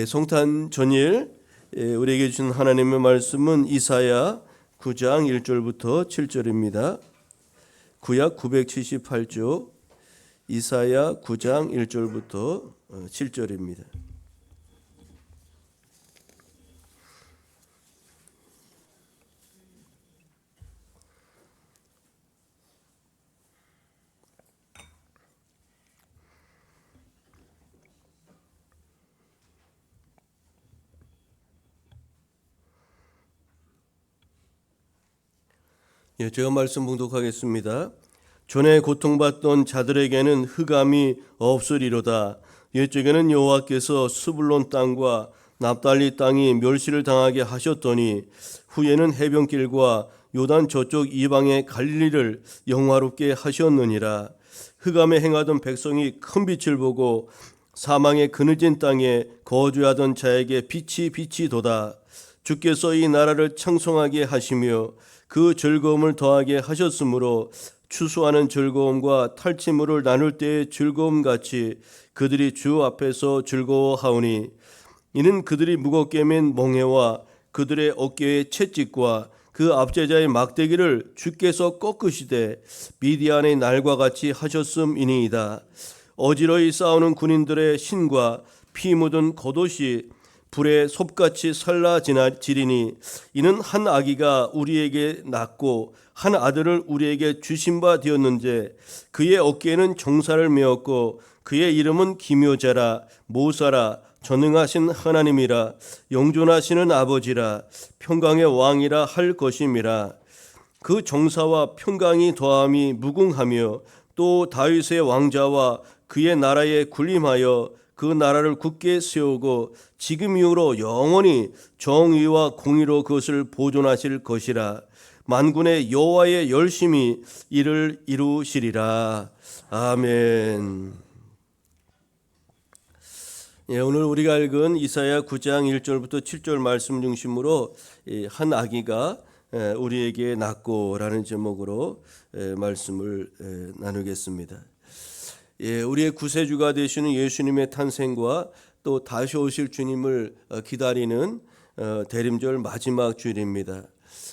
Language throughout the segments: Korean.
성탄 전일 우리에게 주신 하나님의 말씀은 이사야 9장 1절부터 7절입니다. 구약 978조 이사야 9장 1절부터 7절입니다. 제가 말씀 봉독하겠습니다. 전에 고통받던 자들에게는 흑암이 없으리로다. 옛적에는 여호와께서 스불론 땅과 납달리 땅이 멸시를 당하게 하셨더니 후에는 해변길과 요단 저쪽 이방의 갈릴리를 영화롭게 하셨느니라. 흑암에 행하던 백성이 큰 빛을 보고 사망의 그늘진 땅에 거주하던 자에게 빛이 도다. 주께서 이 나라를 창송하게 하시며 그 즐거움을 더하게 하셨으므로 추수하는 즐거움과 탈취물을 나눌 때의 즐거움같이 그들이 주 앞에서 즐거워하오니 이는 그들이 무겁게 맨 멍에와 그들의 어깨의 채찍과 그 압제자의 막대기를 주께서 꺾으시되 미디안의 날과 같이 하셨음이니이다. 어지러이 싸우는 군인들의 신과 피 묻은 겉옷이 불에 섭같이 살라지리니 이는 한 아기가 우리에게 낳고 한 아들을 우리에게 주신 바 되었는데 그의 어깨에는 정사를 메었고 그의 이름은 기묘자라 모사라 전능하신 하나님이라 영존하시는 아버지라 평강의 왕이라 할 것임이라. 그 정사와 평강이 더함이 무궁하며 또 다윗의 왕자와 그의 나라에 군림하여 그 나라를 굳게 세우고 지금 이후로 영원히 정의와 공의로 그것을 보존하실 것이라. 만군의 여호와의 열심히 이를 이루시리라. 아멘. 오늘 우리가 읽은 이사야 9장 1절부터 7절 말씀 중심으로 한 아기가 우리에게 낳고라는 제목으로 말씀을 나누겠습니다. 우리의 구세주가 되시는 예수님의 탄생과 또 다시 오실 주님을 기다리는 대림절 마지막 주일입니다.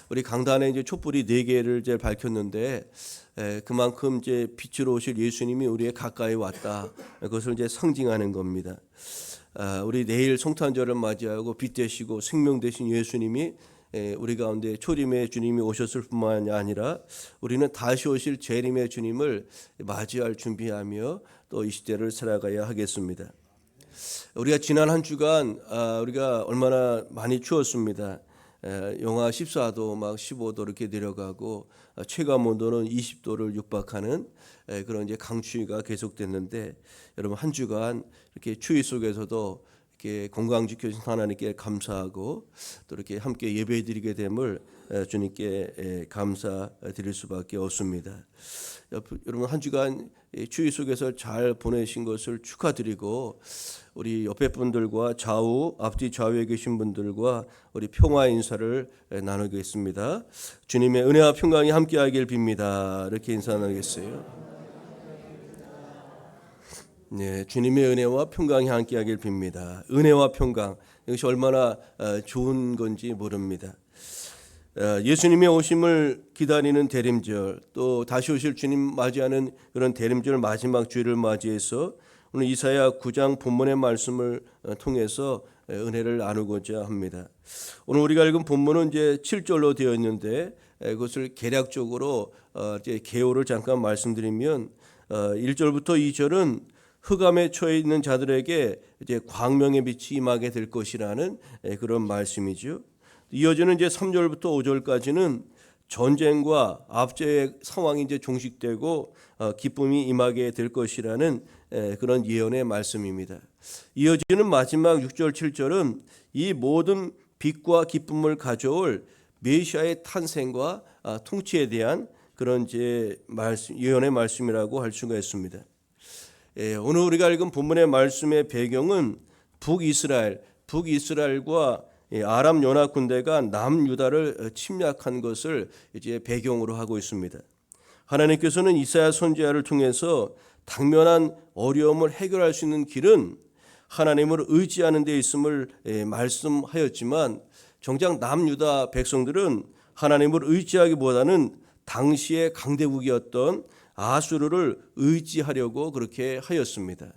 우리 강단에 이제 촛불이 4개를 이제 밝혔는데 그만큼 이제 빛으로 오실 예수님이 우리의 가까이 왔다. 그것을 이제 상징하는 겁니다. 우리 내일 성탄절을 맞이하고 빛 되시고 생명 되신 예수님이 우리 가운데 초림의 주님이 오셨을 뿐만이 아니라 우리는 다시 오실 재림의 주님을 맞이할 준비하며 또 이 시대를 살아가야 하겠습니다. 우리가 지난 한 주간 우리가 얼마나 많이 추웠습니다. 영하 14도 막 15도 이렇게 내려가고 체감 온도는 20도를 육박하는 그런 이제 강추위가 계속됐는데 여러분 한 주간 이렇게 추위 속에서도 이렇게 건강 지켜주신 하나님께 감사하고 또 이렇게 함께 예배드리게 됨을 주님께 감사드릴 수밖에 없습니다. 여러분 한 주간 추위 속에서 잘 보내신 것을 축하드리고 우리 옆에 분들과 좌우 앞뒤 좌우에 계신 분들과 우리 평화 인사를 나누겠습니다. 주님의 은혜와 평강이 함께하길 빕니다. 이렇게 인사 나누겠어요. 네, 주님의 은혜와 평강이 함께하길 빕니다. 은혜와 평강, 이것이 얼마나 좋은 건지 모릅니다. 예수님의 오심을 기다리는 대림절, 또 다시 오실 주님 맞이하는 그런 대림절 마지막 주일을 맞이해서 오늘 이사야 9장 본문의 말씀을 통해서 은혜를 나누고자 합니다. 오늘 우리가 읽은 본문은 이제 7절로 되어 있는데 그것을 개략적으로 이제 개요를 잠깐 말씀드리면 1절부터 2절은 흑암에 처해 있는 자들에게 이제 광명의 빛이 임하게 될 것이라는 그런 말씀이죠. 이어지는 이제 3절부터 5절까지는 전쟁과 압제의 상황이 이제 종식되고 기쁨이 임하게 될 것이라는 그런 예언의 말씀입니다. 이어지는 마지막 6절 7절은 이 모든 빛과 기쁨을 가져올 메시아의 탄생과 통치에 대한 그런 이제 예언의 말씀이라고 할 수가 있습니다. 오늘 우리가 읽은 본문의 말씀의 배경은 북이스라엘과 아람 연합 군대가 남유다를 침략한 것을 이제 배경으로 하고 있습니다. 하나님께서는 이사야 선지자를 통해서 당면한 어려움을 해결할 수 있는 길은 하나님을 의지하는 데 있음을 말씀하였지만 정작 남유다 백성들은 하나님을 의지하기보다는 당시의 강대국이었던 아수르를 의지하려고 그렇게 하였습니다.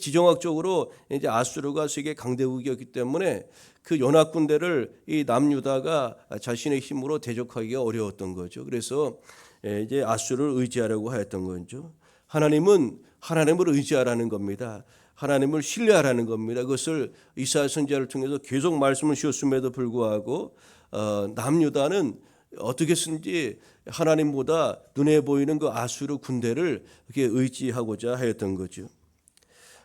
지정학적으로 이제 아수르가 세계 강대국이었기 때문에 그 연합군대를 이 남유다가 자신의 힘으로 대적하기가 어려웠던 거죠. 그래서 이제 아수르를 의지하려고 하였던 거죠. 하나님은 하나님을 의지하라는 겁니다. 하나님을 신뢰하라는 겁니다. 그것을 이사야 선지자를 통해서 계속 말씀을 주셨음에도 불구하고 남유다는 어떻게든지 하나님보다 눈에 보이는 그 아수르 군대를 그렇게 의지하고자 하였던 거죠.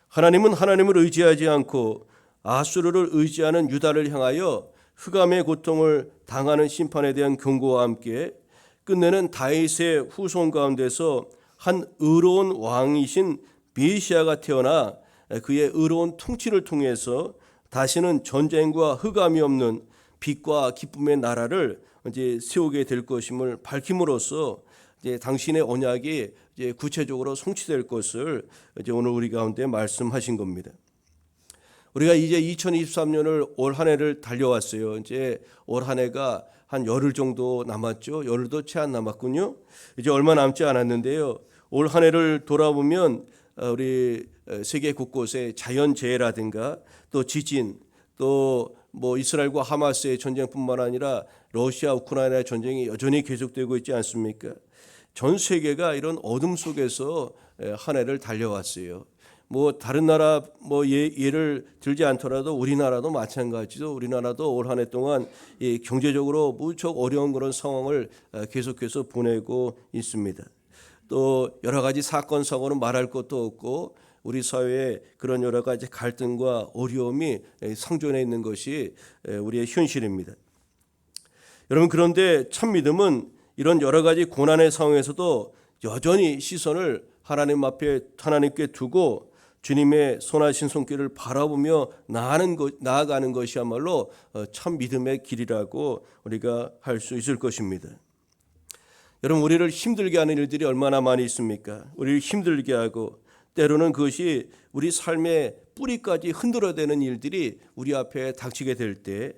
하나님은 하나님을 의지하지 않고 아수르를 의지하는 유다를 향하여 흑암의 고통을 당하는 심판에 대한 경고와 함께 끝내는 다윗의 후손 가운데서 한 의로운 왕이신 메시아가 태어나 그의 의로운 통치를 통해서 다시는 전쟁과 흑암이 없는 빛과 기쁨의 나라를 이제 세우게 될 것임을 밝힘으로써 이제 당신의 언약이 이제 구체적으로 성취될 것을 이제 오늘 우리 가운데 말씀하신 겁니다. 우리가 이제 2023년을 올 한 해를 달려왔어요. 이제 올 한 해가 한 열흘 정도 남았죠. 열흘도 채 안 남았군요. 이제 얼마 남지 않았는데요. 올 한 해를 돌아보면 우리 세계 곳곳에 자연재해라든가 또 지진 또 뭐 이스라엘과 하마스의 전쟁뿐만 아니라 러시아 우크라이나의 전쟁이 여전히 계속되고 있지 않습니까? 전 세계가 이런 어둠 속에서 한 해를 달려왔어요. 뭐 다른 나라 뭐 예를 들지 않더라도 우리나라도 마찬가지죠. 우리나라도 올 한 해 동안 경제적으로 무척 어려운 그런 상황을 계속해서 보내고 있습니다. 또 여러 가지 사건 사고는 말할 것도 없고 우리 사회에 그런 여러 가지 갈등과 어려움이 상존해 있는 것이 우리의 현실입니다. 여러분, 그런데 참 믿음은 이런 여러 가지 고난의 상황에서도 여전히 시선을 하나님 앞에 하나님께 두고 주님의 선하신 손길을 바라보며 나아가는 것이야말로 참 믿음의 길이라고 우리가 할 수 있을 것입니다. 여러분, 우리를 힘들게 하는 일들이 얼마나 많이 있습니까? 우리를 힘들게 하고 때로는 그것이 우리 삶의 뿌리까지 흔들어대는 일들이 우리 앞에 닥치게 될 때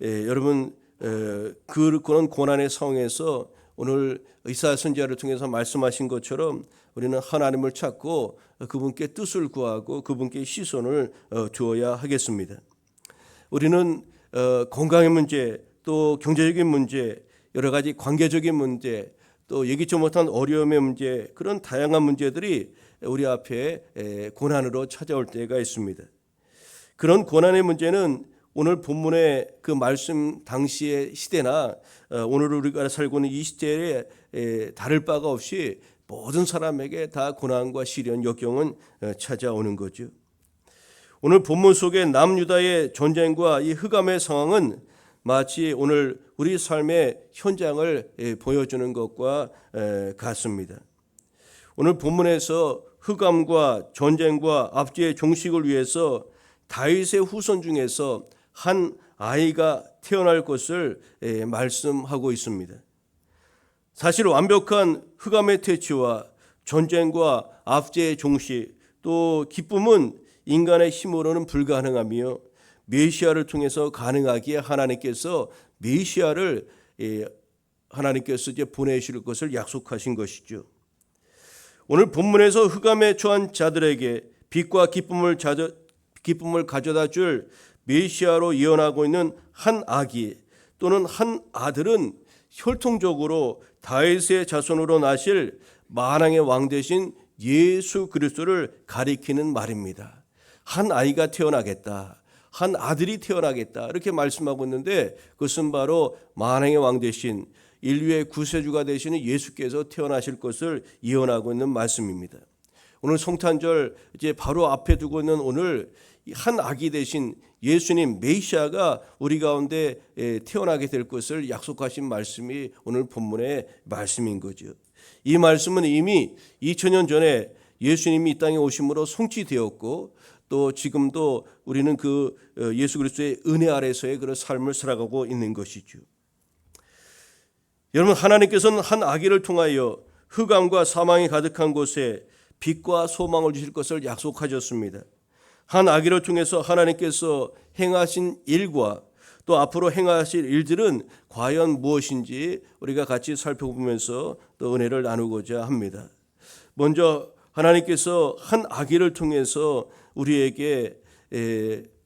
여러분 그런 고난의 상황에서 오늘 이사야 선지자를 통해서 말씀하신 것처럼 우리는 하나님을 찾고 그분께 뜻을 구하고 그분께 시선을 두어야 하겠습니다. 우리는 건강의 문제, 또 경제적인 문제, 여러 가지 관계적인 문제, 또 예기치 못한 어려움의 문제, 그런 다양한 문제들이 우리 앞에 고난으로 찾아올 때가 있습니다. 그런 고난의 문제는 오늘 본문의 그 말씀 당시의 시대나 오늘 우리가 살고 있는 이 시대에 다를 바가 없이 모든 사람에게 다 고난과 시련, 역경은 찾아오는 거죠. 오늘 본문 속의 남유다의 전쟁과 이 흑암의 상황은 마치 오늘 우리 삶의 현장을 보여주는 것과 같습니다. 오늘 본문에서 흑암과 전쟁과 압제의 종식을 위해서 다윗의 후손 중에서 한 아이가 태어날 것을 말씀하고 있습니다. 사실 완벽한 흑암의 퇴치와 전쟁과 압제의 종식, 또 기쁨은 인간의 힘으로는 불가능하며 메시아를 통해서 가능하기에 하나님께서 메시아를 하나님께서 이제 보내실 것을 약속하신 것이죠. 오늘 본문에서 흑암에 처한 자들에게 빛과 기쁨을 가져다 줄 메시아로 예언하고 있는 한 아기 또는 한 아들은 혈통적으로 다윗의 자손으로 나실 만왕의 왕 되신 예수 그리스도를 가리키는 말입니다. 한 아이가 태어나겠다, 한 아들이 태어나겠다, 이렇게 말씀하고 있는데 그것은 바로 만왕의 왕 되신 인류의 구세주가 되시는 예수께서 태어나실 것을 예언하고 있는 말씀입니다. 오늘 성탄절 이제 바로 앞에 두고 있는 오늘 한 아기 되신 예수님 메시아가 우리 가운데 태어나게 될 것을 약속하신 말씀이 오늘 본문의 말씀인 거죠. 이 말씀은 이미 2000년 전에 예수님이 이 땅에 오심으로 성취되었고 또 지금도 우리는 그 예수 그리스도의 은혜 아래서의 그런 삶을 살아가고 있는 것이죠. 여러분, 하나님께서는 한 아기를 통하여 흑암과 사망이 가득한 곳에 빛과 소망을 주실 것을 약속하셨습니다. 한 아기를 통해서 하나님께서 행하신 일과 또 앞으로 행하실 일들은 과연 무엇인지 우리가 같이 살펴보면서 또 은혜를 나누고자 합니다. 먼저 하나님께서 한 아기를 통해서 우리에게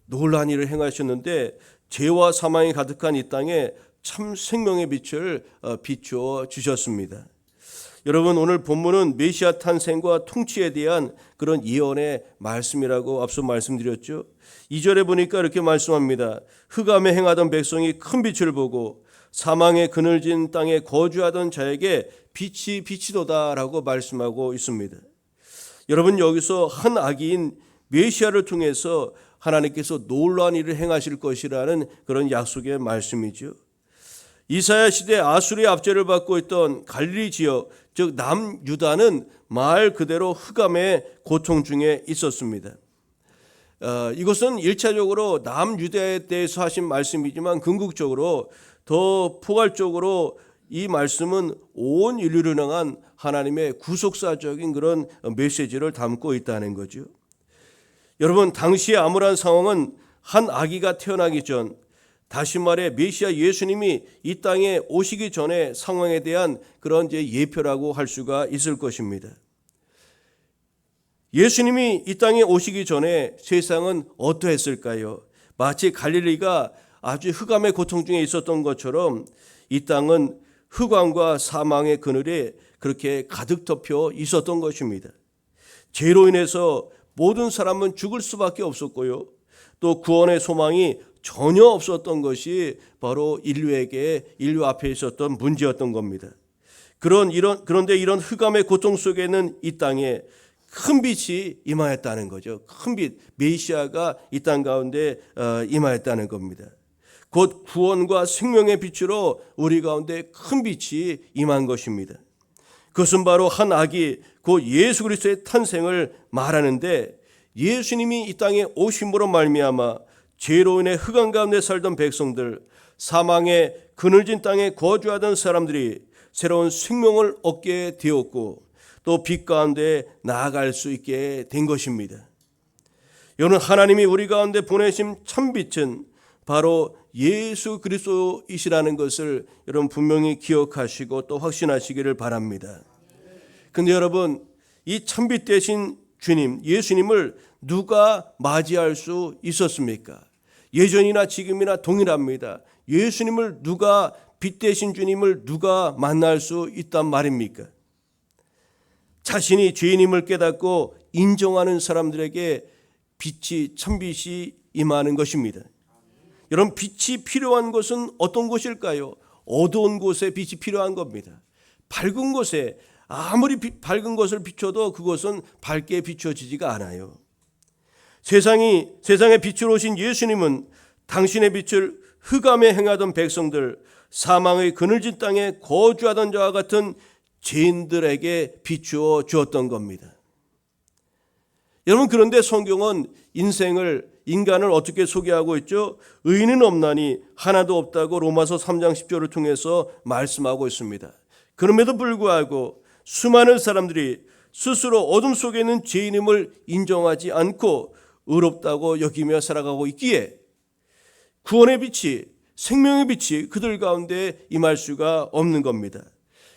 놀라운 일을 행하셨는데 죄와 사망이 가득한 이 땅에 참 생명의 빛을 비추어 주셨습니다. 여러분, 오늘 본문은 메시아 탄생과 통치에 대한 그런 예언의 말씀이라고 앞서 말씀드렸죠. 2절에 보니까 이렇게 말씀합니다. 흑암에 행하던 백성이 큰 빛을 보고 사망의 그늘진 땅에 거주하던 자에게 빛이 비치도다라고 말씀하고 있습니다. 여러분, 여기서 한 아기인 메시아를 통해서 하나님께서 놀라운 일을 행하실 것이라는 그런 약속의 말씀이죠. 이사야 시대 아수르의 압제를 받고 있던 갈릴리 지역, 즉 남유다는 말 그대로 흑암의 고통 중에 있었습니다. 이것은 1차적으로 남유다에 대해서 하신 말씀이지만 궁극적으로 더 포괄적으로 이 말씀은 온 인류를 향한 하나님의 구속사적인 그런 메시지를 담고 있다는 거죠. 여러분, 당시의 암울한 상황은 한 아기가 태어나기 전, 다시 말해 메시아 예수님이 이 땅에 오시기 전의 상황에 대한 그런 예표라고 할 수가 있을 것입니다. 예수님이 이 땅에 오시기 전에 세상은 어떠했을까요? 마치 갈릴리가 아주 흑암의 고통 중에 있었던 것처럼 이 땅은 흑암과 사망의 그늘에 그렇게 가득 덮여 있었던 것입니다. 죄로 인해서 모든 사람은 죽을 수밖에 없었고요. 또 구원의 소망이 전혀 없었던 것이 바로 인류 앞에 있었던 문제였던 겁니다. 그런데 이런 흑암의 고통 속에는 이 땅에 큰 빛이 임하였다는 거죠. 큰 빛, 메시아가 이 땅 가운데 임하였다는 겁니다. 곧 구원과 생명의 빛으로 우리 가운데 큰 빛이 임한 것입니다. 그것은 바로 한 아기, 곧 예수 그리스도의 탄생을 말하는데, 예수님이 이 땅에 오심으로 말미암아 죄로 인해 흑암 가운데 살던 백성들, 사망의 그늘진 땅에 거주하던 사람들이 새로운 생명을 얻게 되었고 또 빛 가운데 나아갈 수 있게 된 것입니다. 여러분, 하나님이 우리 가운데 보내신 참빛은 바로 예수 그리스도이시라는 것을 여러분 분명히 기억하시고 또 확신하시기를 바랍니다. 근데 여러분, 이 참빛 대신 주님, 예수님을 누가 맞이할 수 있었습니까? 예전이나 지금이나 동일합니다. 예수님을 누가, 빛 대신 주님을 누가 만날 수 있단 말입니까? 자신이 죄인임을 깨닫고 인정하는 사람들에게 빛이, 참빛이 임하는 것입니다. 여러분, 빛이 필요한 것은 어떤 곳일까요? 어두운 곳에 빛이 필요한 겁니다. 밝은 곳에 아무리 밝은 것을 비춰도 그것은 밝게 비춰지지가 않아요. 세상에 빛으로 오신 예수님은 당신의 빛을 흑암에 행하던 백성들, 사망의 그늘진 땅에 거주하던 자와 같은 죄인들에게 비추어 주었던 겁니다. 여러분, 그런데 성경은 인간을 어떻게 소개하고 있죠? 의인은 없나니 하나도 없다고 로마서 3장 10절을 통해서 말씀하고 있습니다. 그럼에도 불구하고 수많은 사람들이 스스로 어둠 속에 있는 죄인임을 인정하지 않고 의롭다고 여기며 살아가고 있기에 구원의 빛이, 생명의 빛이 그들 가운데 임할 수가 없는 겁니다.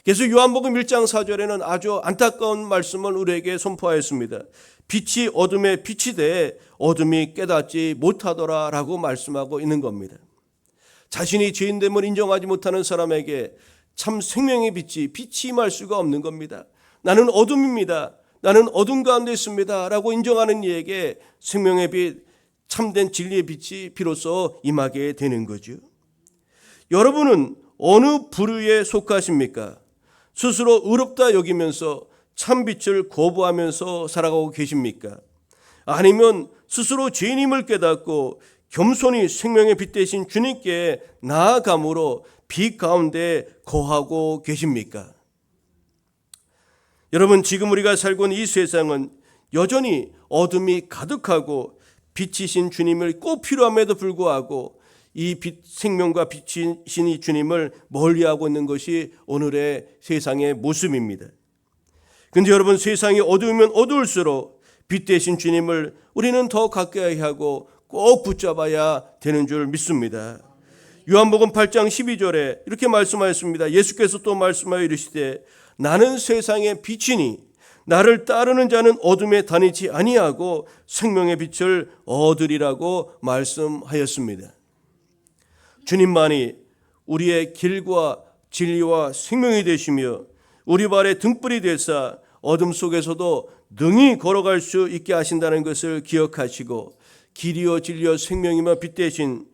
그래서 요한복음 1장 4절에는 아주 안타까운 말씀을 우리에게 선포하였습니다. 빛이 어둠에 빛이 돼 어둠이 깨닫지 못하더라 라고 말씀하고 있는 겁니다. 자신이 죄인됨을 인정하지 못하는 사람에게 참 생명의 빛이 임할 수가 없는 겁니다. 나는 어둠입니다. 나는 어둠 가운데 있습니다 라고 인정하는 이에게 생명의 빛, 참된 진리의 빛이 비로소 임하게 되는 거죠. 여러분은 어느 부류에 속하십니까? 스스로 의롭다 여기면서 참빛을 거부하면서 살아가고 계십니까? 아니면 스스로 죄인임을 깨닫고 겸손히 생명의 빛 대신 주님께 나아감으로 빛 가운데 거하고 계십니까? 여러분, 지금 우리가 살고 있는 이 세상은 여전히 어둠이 가득하고 빛이신 주님을 꼭 필요함에도 불구하고 이 빛, 생명과 빛이신 이 주님을 멀리하고 있는 것이 오늘의 세상의 모습입니다. 그런데 여러분, 세상이 어두우면 어두울수록 빛 되신 주님을 우리는 더 가까이 하고 꼭 붙잡아야 되는 줄 믿습니다. 요한복음 8장 12절에 이렇게 말씀하였습니다. 예수께서 또 말씀하여 이르시되 나는 세상의 빛이니 나를 따르는 자는 어둠에 다니지 아니하고 생명의 빛을 얻으리라고 말씀하였습니다. 주님만이 우리의 길과 진리와 생명이 되시며 우리 발의 등불이 되사 어둠 속에서도 능히 걸어갈 수 있게 하신다는 것을 기억하시고 길이요 진리요 생명이며 빛 되신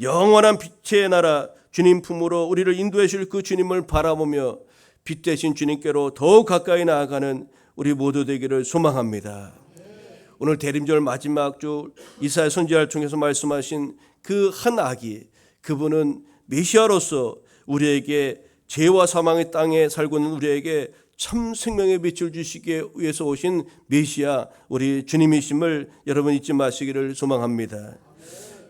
영원한 빛의 나라 주님 품으로 우리를 인도해 줄 그 주님을 바라보며 빛 되신 주님께로 더욱 가까이 나아가는 우리 모두 되기를 소망합니다. 오늘 대림절 마지막 주 이사야 선지자를 통해서 말씀하신 그 한 아기, 그분은 메시아로서 우리에게 죄와 사망의 땅에 살고 있는 우리에게 참 생명의 빛을 주시기 위해서 오신 메시아 우리 주님이심을 여러분 잊지 마시기를 소망합니다.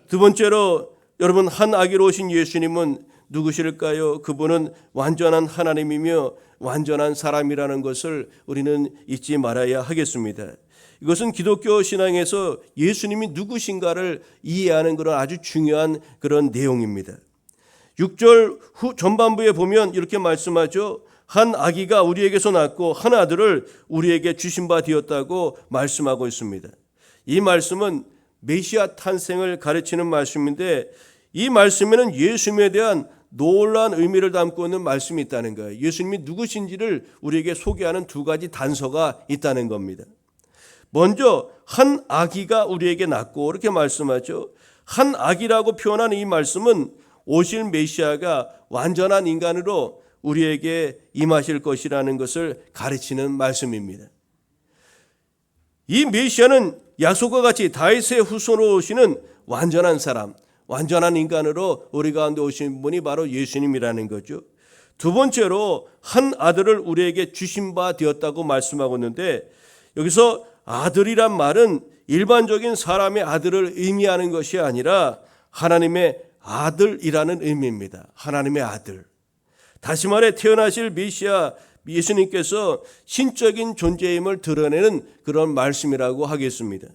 두 번째로 여러분 한 아기로 오신 예수님은 누구실까요? 그분은 완전한 하나님이며 완전한 사람이라는 것을 우리는 잊지 말아야 하겠습니다. 이것은 기독교 신앙에서 예수님이 누구신가를 이해하는 그런 아주 중요한 그런 내용입니다. 6절 후 전반부에 보면 이렇게 말씀하죠. 한 아기가 우리에게서 낳고 한 아들을 우리에게 주신 바 되었다고 말씀하고 있습니다. 이 말씀은 메시아 탄생을 가르치는 말씀인데 이 말씀에는 예수님에 대한 놀라운 의미를 담고 있는 말씀이 있다는 거예요. 예수님이 누구신지를 우리에게 소개하는 두 가지 단서가 있다는 겁니다. 먼저 한 아기가 우리에게 낳고 이렇게 말씀하죠. 한 아기라고 표현한 이 말씀은 오실 메시아가 완전한 인간으로 우리에게 임하실 것이라는 것을 가르치는 말씀입니다. 이 메시아는 약속과 같이 다윗의 후손으로 오시는 완전한 사람, 완전한 인간으로 우리 가운데 오신 분이 바로 예수님이라는 거죠. 두 번째로 한 아들을 우리에게 주신 바 되었다고 말씀하고 있는데 여기서 아들이란 말은 일반적인 사람의 아들을 의미하는 것이 아니라 하나님의 아들이라는 의미입니다. 하나님의 아들. 다시 말해 태어나실 메시아 예수님께서 신적인 존재임을 드러내는 그런 말씀이라고 하겠습니다.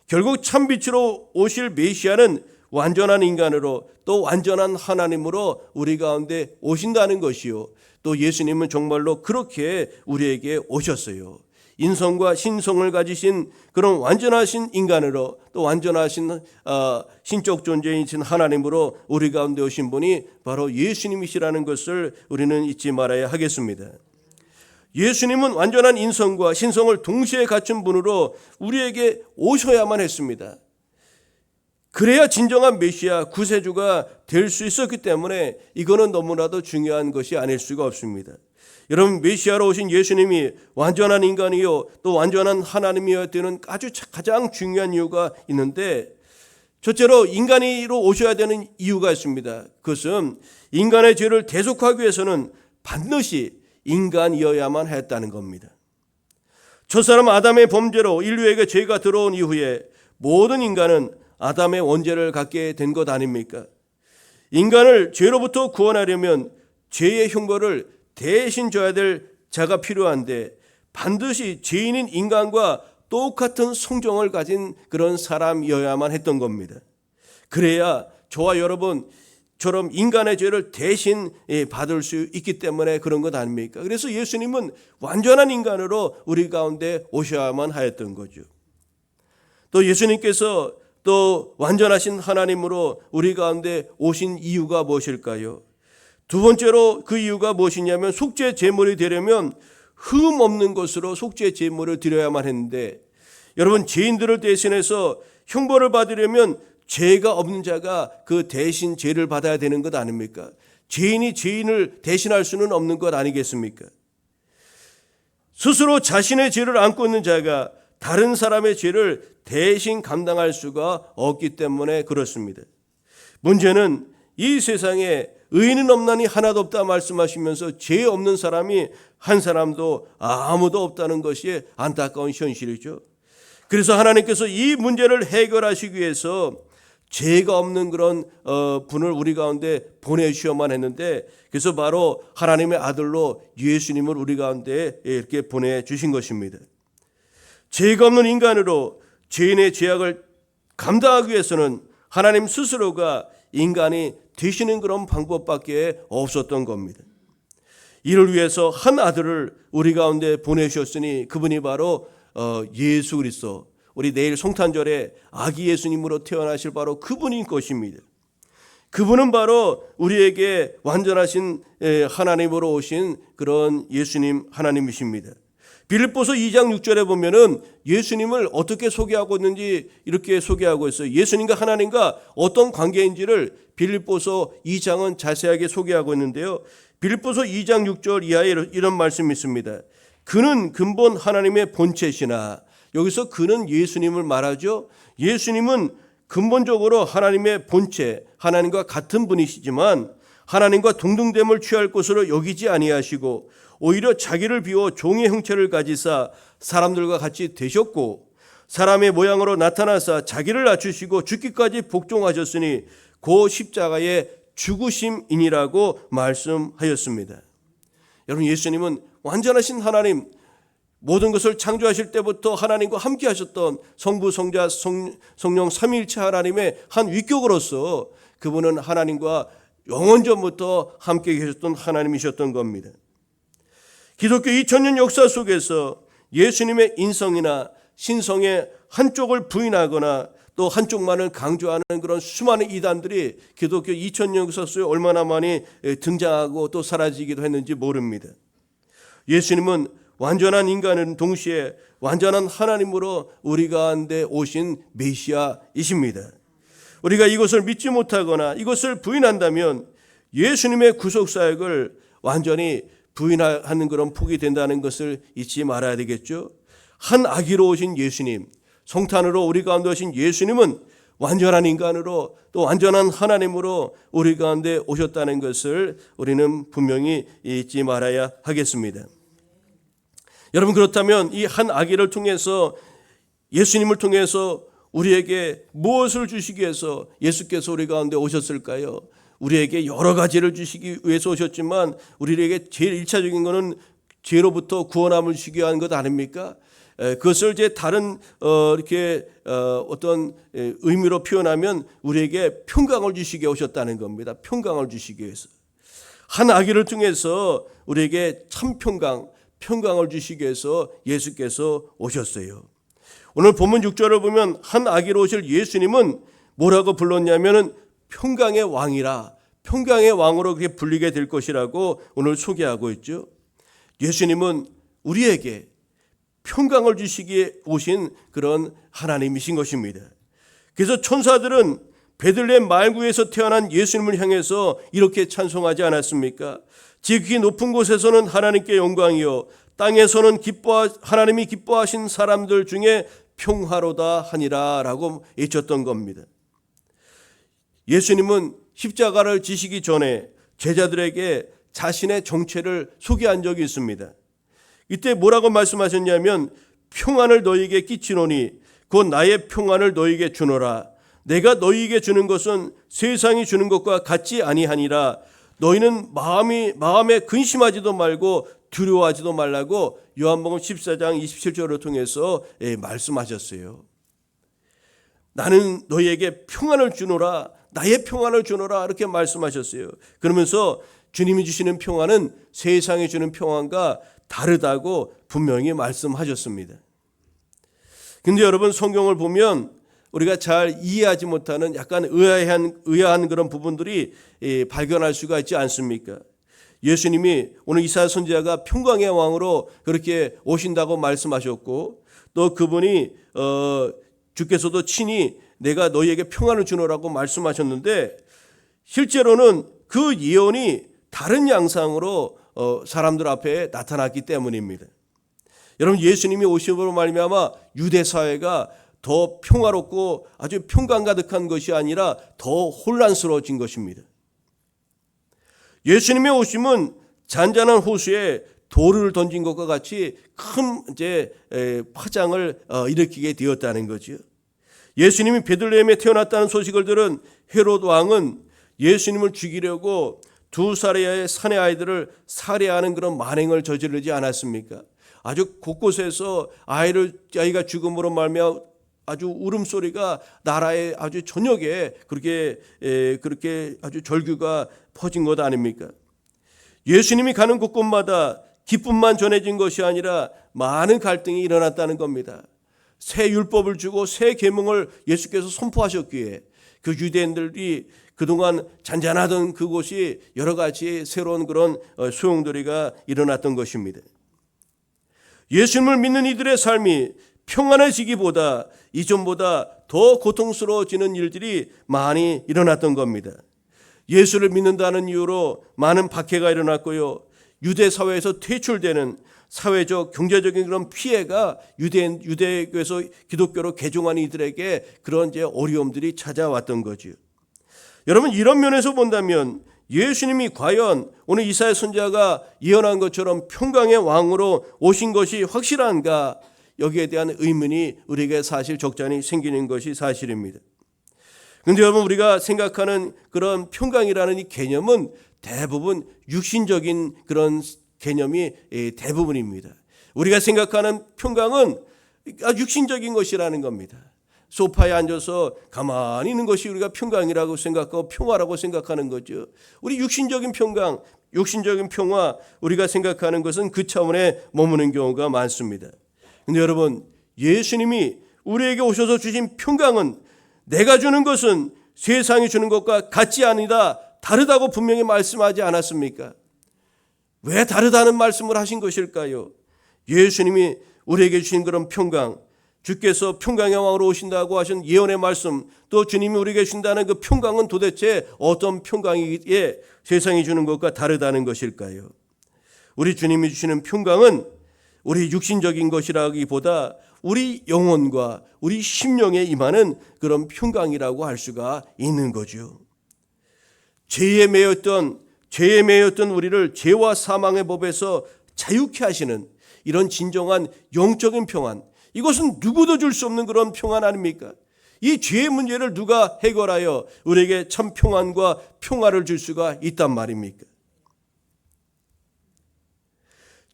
결국 참빛으로 오실 메시아는 완전한 인간으로 또 완전한 하나님으로 우리 가운데 오신다는 것이요. 또 예수님은 정말로 그렇게 우리에게 오셨어요. 인성과 신성을 가지신 그런 완전하신 인간으로 또 완전하신 신적 존재이신 하나님으로 우리 가운데 오신 분이 바로 예수님이시라는 것을 우리는 잊지 말아야 하겠습니다. 예수님은 완전한 인성과 신성을 동시에 갖춘 분으로 우리에게 오셔야만 했습니다. 그래야 진정한 메시아 구세주가 될 수 있었기 때문에 이거는 너무나도 중요한 것이 아닐 수가 없습니다. 여러분 메시아로 오신 예수님이 완전한 인간이요 또 완전한 하나님이어야 되는 아주 가장 중요한 이유가 있는데 첫째로 인간으로 오셔야 되는 이유가 있습니다. 그것은 인간의 죄를 대속하기 위해서는 반드시 인간이어야만 했다는 겁니다. 첫사람 아담의 범죄로 인류에게 죄가 들어온 이후에 모든 인간은 아담의 원죄를 갖게 된 것 아닙니까? 인간을 죄로부터 구원하려면 죄의 형벌을 대신 져야 될 자가 필요한데 반드시 죄인인 인간과 똑같은 성정을 가진 그런 사람이어야만 했던 겁니다. 그래야 저와 여러분처럼 인간의 죄를 대신 받을 수 있기 때문에 그런 것 아닙니까? 그래서 예수님은 완전한 인간으로 우리 가운데 오셔야만 하였던 거죠. 또 예수님께서 또 완전하신 하나님으로 우리 가운데 오신 이유가 무엇일까요? 두 번째로 그 이유가 무엇이냐면 속죄 제물이 되려면 흠 없는 것으로 속죄 제물을 드려야만 했는데 여러분 죄인들을 대신해서 형벌을 받으려면 죄가 없는 자가 그 대신 죄를 받아야 되는 것 아닙니까? 죄인이 죄인을 대신할 수는 없는 것 아니겠습니까? 스스로 자신의 죄를 안고 있는 자가 다른 사람의 죄를 대신 감당할 수가 없기 때문에 그렇습니다. 문제는 이 세상에 의인은 없나니 하나도 없다 말씀하시면서 죄 없는 사람이 한 사람도 아무도 없다는 것이 안타까운 현실이죠. 그래서 하나님께서 이 문제를 해결하시기 위해서 죄가 없는 그런 분을 우리 가운데 보내주셔야만 했는데 그래서 바로 하나님의 아들로 예수님을 우리 가운데 이렇게 보내주신 것입니다. 죄가 없는 인간으로 죄인의 죄악을 감당하기 위해서는 하나님 스스로가 인간이 되시는 그런 방법밖에 없었던 겁니다. 이를 위해서 한 아들을 우리 가운데 보내셨으니 그분이 바로 예수 그리스도, 우리 내일 성탄절에 아기 예수님으로 태어나실 바로 그분인 것입니다. 그분은 바로 우리에게 완전하신 하나님으로 오신 그런 예수님 하나님이십니다. 빌립보서 2장 6절에 보면은 예수님을 어떻게 소개하고 있는지 이렇게 소개하고 있어요. 예수님과 하나님과 어떤 관계인지를 빌립보서 2장은 자세하게 소개하고 있는데요. 빌립보서 2장 6절 이하에 이런 말씀이 있습니다. 그는 근본 하나님의 본체시나, 여기서 그는 예수님을 말하죠. 예수님은 근본적으로 하나님의 본체, 하나님과 같은 분이시지만 하나님과 동등됨을 취할 것으로 여기지 아니하시고 오히려 자기를 비워 종의 형체를 가지사 사람들과 같이 되셨고 사람의 모양으로 나타나사 자기를 낮추시고 죽기까지 복종하셨으니 그 십자가의 죽으심이니라고 말씀하였습니다. 여러분, 예수님은 완전하신 하나님, 모든 것을 창조하실 때부터 하나님과 함께 하셨던 성부, 성자, 성령 삼위일체 하나님의 한 위격으로서 그분은 하나님과 영원전부터 함께 계셨던 하나님이셨던 겁니다. 기독교 2000년 역사 속에서 예수님의 인성이나 신성의 한쪽을 부인하거나 또 한쪽만을 강조하는 그런 수많은 이단들이 기독교 2000년 역사 속에 얼마나 많이 등장하고 또 사라지기도 했는지 모릅니다. 예수님은 완전한 인간은 동시에 완전한 하나님으로 우리 가운데 오신 메시아이십니다. 우리가 이것을 믿지 못하거나 이것을 부인한다면 예수님의 구속사역을 완전히 부인하는 그런 폭이 된다는 것을 잊지 말아야 되겠죠. 한 아기로 오신 예수님, 성탄으로 우리 가운데 오신 예수님은 완전한 인간으로 또 완전한 하나님으로 우리 가운데 오셨다는 것을 우리는 분명히 잊지 말아야 하겠습니다. 여러분, 그렇다면 이 한 아기를 통해서, 예수님을 통해서 우리에게 무엇을 주시기 위해서 예수께서 우리 가운데 오셨을까요? 우리에게 여러 가지를 주시기 위해서 오셨지만 우리에게 제일 1차적인 것은 죄로부터 구원함을 주시기 위한 것 아닙니까? 그것을 이제 다른 이렇게 어떤 의미로 표현하면 우리에게 평강을 주시기 위해 오셨다는 겁니다. 평강을 주시기 위해서. 한 아기를 통해서 우리에게 참 평강을 주시기 위해서 예수께서 오셨어요. 오늘 본문 6절을 보면 한 아기로 오실 예수님은 뭐라고 불렀냐면은 평강의 왕이라, 평강의 왕으로 그렇게 불리게 될 것이라고 오늘 소개하고 있죠. 예수님은 우리에게 평강을 주시기에 오신 그런 하나님이신 것입니다. 그래서 천사들은 베들레헴 말구에서 태어난 예수님을 향해서 이렇게 찬송하지 않았습니까? 지극히 높은 곳에서는 하나님께 영광이요 땅에서는 하나님이 기뻐하신 사람들 중에 평화로다 하니라 라고 외쳤던 겁니다. 예수님은 십자가를 지시기 전에 제자들에게 자신의 정체를 소개한 적이 있습니다. 이때 뭐라고 말씀하셨냐면 평안을 너희에게 끼치노니 곧 나의 평안을 너희에게 주노라. 내가 너희에게 주는 것은 세상이 주는 것과 같지 아니하니라. 너희는 마음에 근심하지도 말고 두려워하지도 말라고 요한복음 14장 27절을 통해서 말씀하셨어요. 나는 너희에게 평안을 주노라, 나의 평안을 주노라 이렇게 말씀하셨어요. 그러면서 주님이 주시는 평안은 세상이 주는 평안과 다르다고 분명히 말씀하셨습니다. 근데 여러분, 성경을 보면 우리가 잘 이해하지 못하는 약간 의아한 그런 부분들이 발견할 수가 있지 않습니까? 예수님이 오늘 이사야 선지자가 평강의 왕으로 그렇게 오신다고 말씀하셨고 또 그분이 주께서도 친히 내가 너희에게 평안을 주노라고 말씀하셨는데 실제로는 그 예언이 다른 양상으로 사람들 앞에 나타났기 때문입니다. 여러분, 예수님이 오심으로 말미암아 유대 사회가 더 평화롭고 아주 평강 가득한 것이 아니라 더 혼란스러워진 것입니다. 예수님의 오심은 잔잔한 호수에 돌을 던진 것과 같이 큰 파장을 일으키게 되었다는 거죠. 예수님이 베들레헴에 태어났다는 소식을 들은 헤롯 왕은 예수님을 죽이려고 2살의 산의 아이들을 살해하는 그런 만행을 저지르지 않았습니까? 아주 곳곳에서 아이가 죽음으로 말미암아 아주 울음소리가 나라의 아주 전역에 그렇게 아주 절규가 퍼진 것 아닙니까? 예수님이 가는 곳곳마다 기쁨만 전해진 것이 아니라 많은 갈등이 일어났다는 겁니다. 새 율법을 주고 새 계명을 예수께서 선포하셨기에 그 유대인들이 그동안 잔잔하던 그곳이 여러 가지 새로운 그런 소용돌이가 일어났던 것입니다. 예수님을 믿는 이들의 삶이 평안해지기보다 이전보다 더 고통스러워지는 일들이 많이 일어났던 겁니다. 예수를 믿는다는 이유로 많은 박해가 일어났고요. 유대 사회에서 퇴출되는 사회적 경제적인 그런 피해가 유대교에서 기독교로 개종한 이들에게 그런 이제 어려움들이 찾아왔던 거죠. 여러분, 이런 면에서 본다면 예수님이 과연 오늘 이사야 선지자가 예언한 것처럼 평강의 왕으로 오신 것이 확실한가, 여기에 대한 의문이 우리에게 사실 적잖이 생기는 것이 사실입니다. 그런데 여러분, 우리가 생각하는 그런 평강이라는 이 개념은 대부분 육신적인 그런 개념이 대부분입니다. 우리가 생각하는 평강은 육신적인 것이라는 겁니다. 소파에 앉아서 가만히 있는 것이 우리가 평강이라고 생각하고 평화라고 생각하는 거죠. 우리 육신적인 평강, 육신적인 평화, 우리가 생각하는 것은 그 차원에 머무는 경우가 많습니다. 그런데 여러분, 예수님이 우리에게 오셔서 주신 평강은, 내가 주는 것은 세상이 주는 것과 같지 아니다, 다르다고 분명히 말씀하지 않았습니까? 왜 다르다는 말씀을 하신 것일까요? 예수님이 우리에게 주신 그런 평강, 주께서 평강의 왕으로 오신다고 하신 예언의 말씀, 또 주님이 우리에게 주신다는 그 평강은 도대체 어떤 평강이기에 세상이 주는 것과 다르다는 것일까요? 우리 주님이 주시는 평강은 우리 육신적인 것이라기보다 우리 영혼과 우리 심령에 임하는 그런 평강이라고 할 수가 있는 거죠. 죄에 매였던 우리를 죄와 사망의 법에서 자유케 하시는 이런 진정한 영적인 평안, 이것은 누구도 줄 수 없는 그런 평안 아닙니까? 이 죄의 문제를 누가 해결하여 우리에게 참 평안과 평화를 줄 수가 있단 말입니까?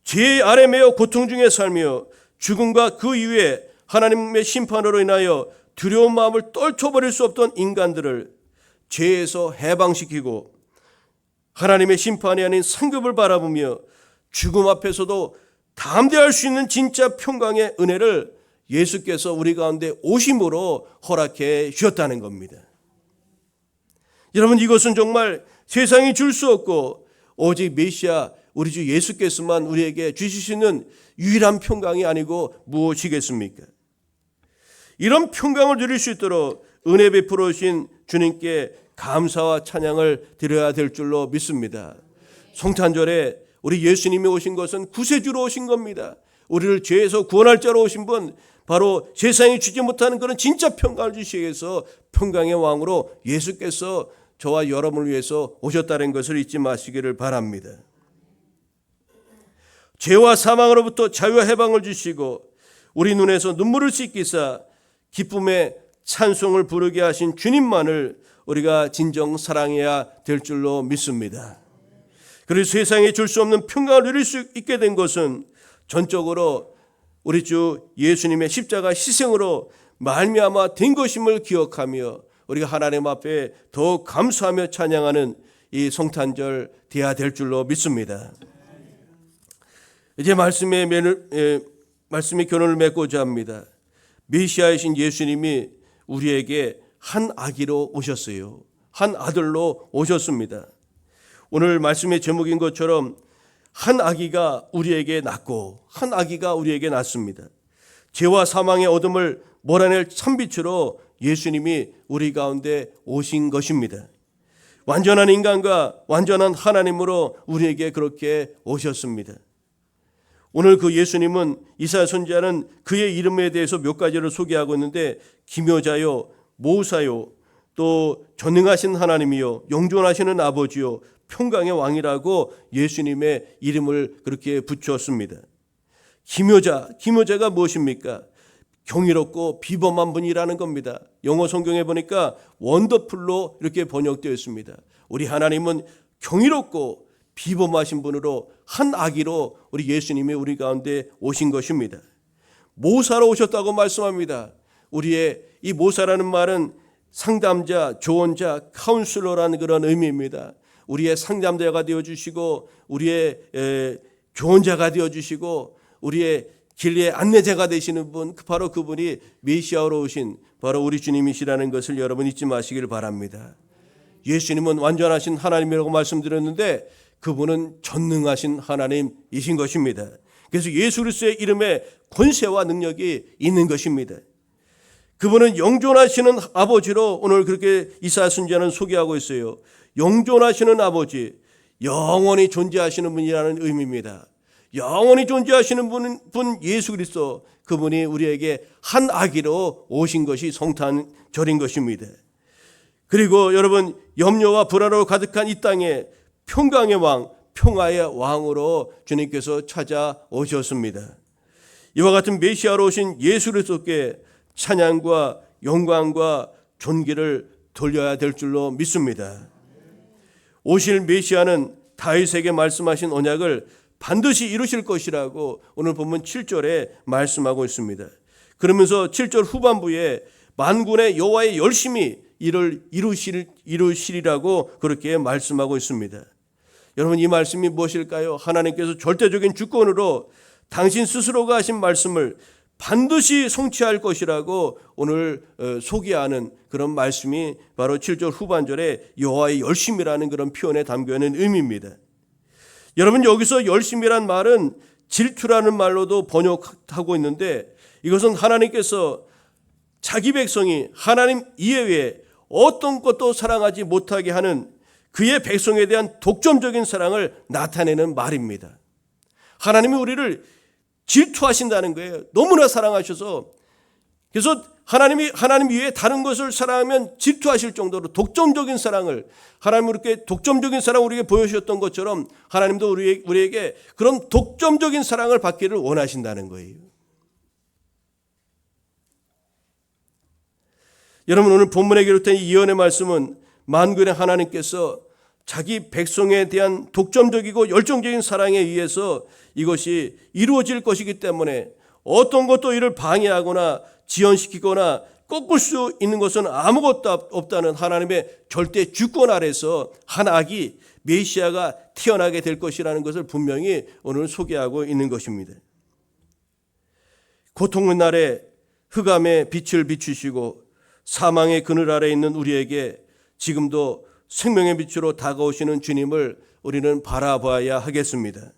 죄 아래 매여 고통 중에 살며 죽음과 그 이후에 하나님의 심판으로 인하여 두려운 마음을 떨쳐버릴 수 없던 인간들을 죄에서 해방시키고 하나님의 심판이 아닌 상급을 바라보며 죽음 앞에서도 담대할 수 있는 진짜 평강의 은혜를 예수께서 우리 가운데 오심으로 허락해 주셨다는 겁니다. 여러분, 이것은 정말 세상이 줄 수 없고 오직 메시아 우리 주 예수께서만 우리에게 주실 수 있는 유일한 평강이 아니고 무엇이겠습니까? 이런 평강을 누릴 수 있도록 은혜 베풀어 주신 주님께 감사와 찬양을 드려야 될 줄로 믿습니다. 성탄절에 우리 예수님이 오신 것은 구세주로 오신 겁니다. 우리를 죄에서 구원할 자로 오신 분, 바로 세상이 주지 못하는 그런 진짜 평강을 주시기 위해서 평강의 왕으로 예수께서 저와 여러분을 위해서 오셨다는 것을 잊지 마시기를 바랍니다. 죄와 사망으로부터 자유와 해방을 주시고 우리 눈에서 눈물을 씻기사 기쁨의 찬송을 부르게 하신 주님만을 우리가 진정 사랑해야 될 줄로 믿습니다. 그리고 세상에 줄 수 없는 평강을 누릴 수 있게 된 것은 전적으로 우리 주 예수님의 십자가 희생으로 말미암아 된 것임을 기억하며 우리가 하나님 앞에 더욱 감사하며 찬양하는 이 성탄절 되어야 될 줄로 믿습니다. 이제 말씀의 결론을 맺고자 합니다. 메시아이신 예수님이 우리에게 한 아기로 오셨어요. 한 아들로 오셨습니다. 오늘 말씀의 제목인 것처럼 한 아기가 우리에게 낳고 한 아기가 우리에게 낳습니다. 죄와 사망의 어둠을 몰아낼 참빛으로 예수님이 우리 가운데 오신 것입니다. 완전한 인간과 완전한 하나님으로 우리에게 그렇게 오셨습니다. 오늘 그 예수님은 이사야 선지자는 그의 이름에 대해서 몇 가지를 소개하고 있는데 기묘자요, 모사요, 또 전능하신 하나님이요, 영존하시는 아버지요, 평강의 왕이라고 예수님의 이름을 그렇게 붙였습니다. 기묘자가 무엇입니까? 경이롭고 비범한 분이라는 겁니다. 영어 성경에 보니까 원더풀로 이렇게 번역되어 있습니다. 우리 하나님은 경이롭고 비범하신 분으로 한 아기로 우리 예수님이 우리 가운데 오신 것입니다. 모사로 오셨다고 말씀합니다. 우리의 이 모사라는 말은 상담자, 조언자, 카운슬러라는 그런 의미입니다. 우리의 상담자가 되어주시고 우리의 조언자가 되어주시고 우리의 길의 안내자가 되시는 분, 바로 그분이 메시아로 오신 바로 우리 주님이시라는 것을 여러분 잊지 마시길 바랍니다. 예수님은 완전하신 하나님이라고 말씀드렸는데 그분은 전능하신 하나님이신 것입니다. 그래서 예수 그리스도의 이름에 권세와 능력이 있는 것입니다. 그분은 영존하시는 아버지로 오늘 그렇게 이사야 선지자는 소개하고 있어요. 영존하시는 아버지, 영원히 존재하시는 분이라는 의미입니다. 영원히 존재하시는 분 예수 그리스도, 그분이 우리에게 한 아기로 오신 것이 성탄절인 것입니다. 그리고 여러분, 염려와 불화로 가득한 이 땅에 평강의 왕, 평화의 왕으로 주님께서 찾아오셨습니다. 이와 같은 메시아로 오신 예수 그리스도께 찬양과 영광과 존귀를 돌려야 될 줄로 믿습니다. 오실 메시아는 다윗에게 말씀하신 언약을 반드시 이루실 것이라고 오늘 본문 7절에 말씀하고 있습니다. 그러면서 7절 후반부에 만군의 여호와의 열심히 이를 이루시리라고 그렇게 말씀하고 있습니다. 여러분, 이 말씀이 무엇일까요? 하나님께서 절대적인 주권으로 당신 스스로가 하신 말씀을 반드시 성취할 것이라고 오늘 소개하는 그런 말씀이 바로 7절 후반절에 여호와의 열심이라는 그런 표현에 담겨 있는 의미입니다. 여러분, 여기서 열심이란 말은 질투라는 말로도 번역하고 있는데, 이것은 하나님께서 자기 백성이 하나님 이외에 어떤 것도 사랑하지 못하게 하는 그의 백성에 대한 독점적인 사랑을 나타내는 말입니다. 하나님이 우리를 질투하신다는 거예요. 너무나 사랑하셔서. 그래서 하나님 이외에 다른 것을 사랑하면 질투하실 정도로 독점적인 사랑을, 하나님이 이렇게 독점적인 사랑을 우리에게 보여주셨던 것처럼 하나님도 우리에게 그런 독점적인 사랑을 받기를 원하신다는 거예요. 여러분, 오늘 본문에 기록된 이 예언의 말씀은 만군의 하나님께서 자기 백성에 대한 독점적이고 열정적인 사랑에 의해서 이것이 이루어질 것이기 때문에 어떤 것도 이를 방해하거나 지연시키거나 꺾을 수 있는 것은 아무것도 없다는 하나님의 절대 주권 아래서 한 아기 메시아가 태어나게 될 것이라는 것을 분명히 오늘 소개하고 있는 것입니다. 고통의 날에 흑암의 빛을 비추시고 사망의 그늘 아래 있는 우리에게 지금도 생명의 빛으로 다가오시는 주님을 우리는 바라봐야 하겠습니다.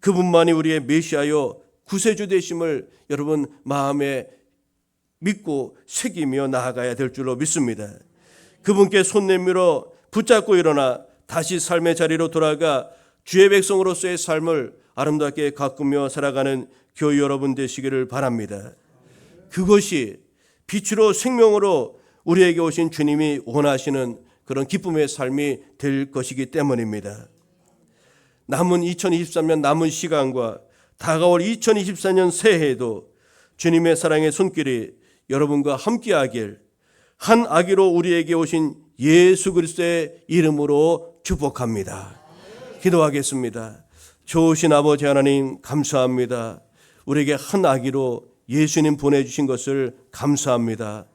그분만이 우리의 메시아요 구세주 되심을 여러분 마음에 믿고 새기며 나아가야 될 줄로 믿습니다. 그분께 손 내밀어 붙잡고 일어나 다시 삶의 자리로 돌아가 주의 백성으로서의 삶을 아름답게 가꾸며 살아가는 교회 여러분 되시기를 바랍니다. 그것이 빛으로 생명으로 우리에게 오신 주님이 원하시는 그런 기쁨의 삶이 될 것이기 때문입니다. 남은 2023년 남은 시간과 다가올 2024년 새해에도 주님의 사랑의 손길이 여러분과 함께하길 한 아기로 우리에게 오신 예수 그리스도의 이름으로 축복합니다. 기도하겠습니다. 좋으신 아버지 하나님, 감사합니다. 우리에게 한 아기로 예수님 보내주신 것을 감사합니다.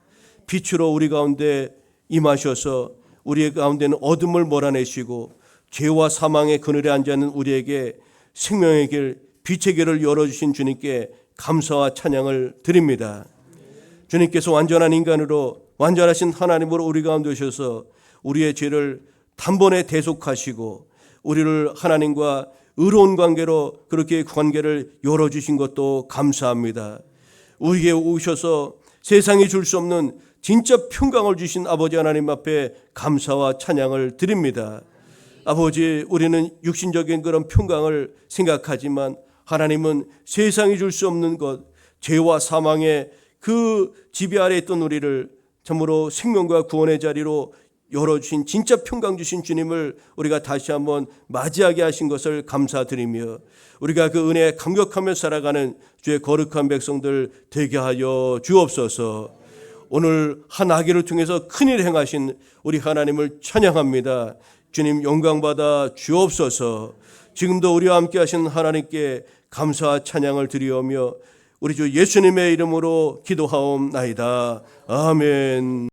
빛으로 우리 가운데 임하셔서 우리 가운데는 어둠을 몰아내시고 죄와 사망의 그늘에 앉아있는 우리에게 생명의 길, 빛의 길을 열어주신 주님께 감사와 찬양을 드립니다. 주님께서 완전한 인간으로 완전하신 하나님으로 우리 가운데 오셔서 우리의 죄를 단번에 대속하시고 우리를 하나님과 의로운 관계로 그렇게 관계를 열어주신 것도 감사합니다. 우리에게 오셔서 세상이 줄 수 없는 진짜 평강을 주신 아버지 하나님 앞에 감사와 찬양을 드립니다. 아버지, 우리는 육신적인 그런 평강을 생각하지만 하나님은 세상이 줄 수 없는 것, 죄와 사망의 그 지배 아래 있던 우리를 참으로 생명과 구원의 자리로 열어주신 진짜 평강 주신 주님을 우리가 다시 한번 맞이하게 하신 것을 감사드리며 우리가 그 은혜에 감격하며 살아가는 주의 거룩한 백성들 되게 하여 주옵소서. 오늘 한 아기를 통해서 큰일 행하신 우리 하나님을 찬양합니다. 주님 영광 받아 주옵소서. 지금도 우리와 함께 하신 하나님께 감사와 찬양을 드리오며 우리 주 예수님의 이름으로 기도하옵나이다. 아멘.